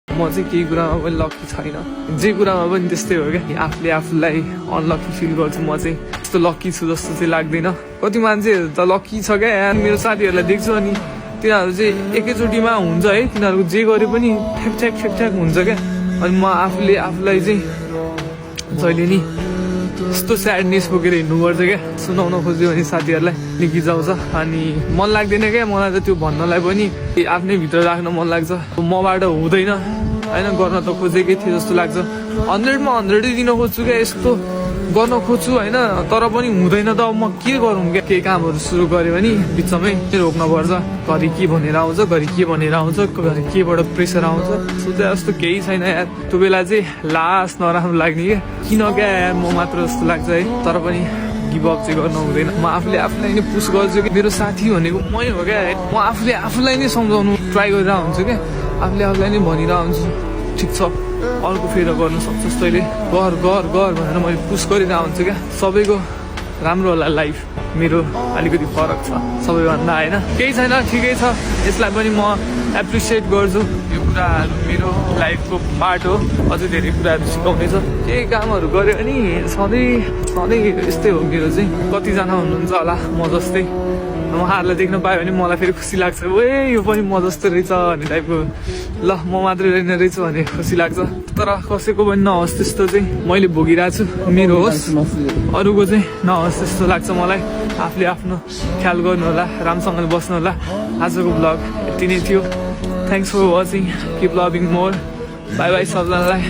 म चाहिँ केही कुरामा पनि लकी छैन, जे कुरामा पनि त्यस्तै हो क्या। आफूले आफूलाई अनलकी फिल गर्छु। म चाहिँ त्यस्तो लकी छु जस्तो चाहिँ लाग्दैन। कति मान्छेहरू त लकी छ क्या, मेरो साथीहरूलाई देख्छु अनि तिनीहरू चाहिँ एकैचोटिमा हुन्छ है, तिनीहरूको जे गरे पनि ठ्याक ठ्याक हुन्छ क्या। अनि म आफूले आफूलाई चाहिँ जहिले नि यस्तो स्याडनेस बोकेर हिँड्नुपर्छ क्या। सुनाउन खोज्यो भने साथीहरूलाई निकिजाउँछ अनि मन लाग्दैन क्या मलाई त त्यो भन्नलाई पनि। आफ्नै भित्र राख्न मन लाग्छ, मबाट हुँदैन होइन, गर्न त खोजेकै थियो जस्तो लाग्छ। 100मा 100 दिन खोज्छु क्या, यस्तो गर्न खोज्छु होइन, तर पनि हुँदैन त। म के गरौँ क्या, केही कामहरू सुरु गऱ्यो भने बिचमै रोक्न पर्छ। घरि के भनेर आउँछ, घरि के भनेर आउँछ, घरि केबाट प्रेसर आउँछ। सोचे जस्तो केही छैन यार। त्यो बेला चाहिँ लास नराम्रो लाग्ने क्या, किन क्या यार म मात्र जस्तो लाग्छ है। तर पनि गिभअप चाहिँ गर्नु हुँदैन। म आफूले आफूलाई नै पुस गर्छु कि मेरो साथी भनेको मै हो क्या। म आफूले आफूलाई नै सम्झाउनु ट्राई गरिरहेको हुन्छु क्या, आफूले आफूलाई नै भनिरहेको हुन्छु ठिक छ अर्को फेर गर्न सक्छस् तैँले, गर गर गर भनेर मैले पुस गरिरहेको हुन्छु क्या। सबैको राम्रो होला लाइफ, मेरो अलिकति फरक छ सबैभन्दा होइन। केही छैन, ठिकै छ। यसलाई पनि म एप्रिसिएट गर्छु। यो कुराहरू मेरो लाइफको पार्ट हो, अझै धेरै कुराहरू सिकाउनेछ। केही कामहरू गऱ्यो भने सधैँ यस्तै हो मेरो चाहिँ। कतिजना हुनुहुन्छ होला म जस्तै, उहाँहरूलाई देख्न पायो भने मलाई फेरि खुसी लाग्छ, ए यो पनि म जस्तो रहेछ भन्ने टाइपको। ल म मात्रै रहेन रहेछु भने खुसी लाग्छ। तर कसैको पनि नहोस् त्यस्तो चाहिँ मैले भोगिरहेको छु, मेरो होस् अरूको चाहिँ नहोस् त्यस्तो लाग्छ मलाई। आफूले आफ्नो ख्याल गर्नु होला, राम्रोसँगले बस्नु होला। आजको ब्लग यति नै थियो। Thanks for watching, keep loving more. Bye bye सबजनालाई।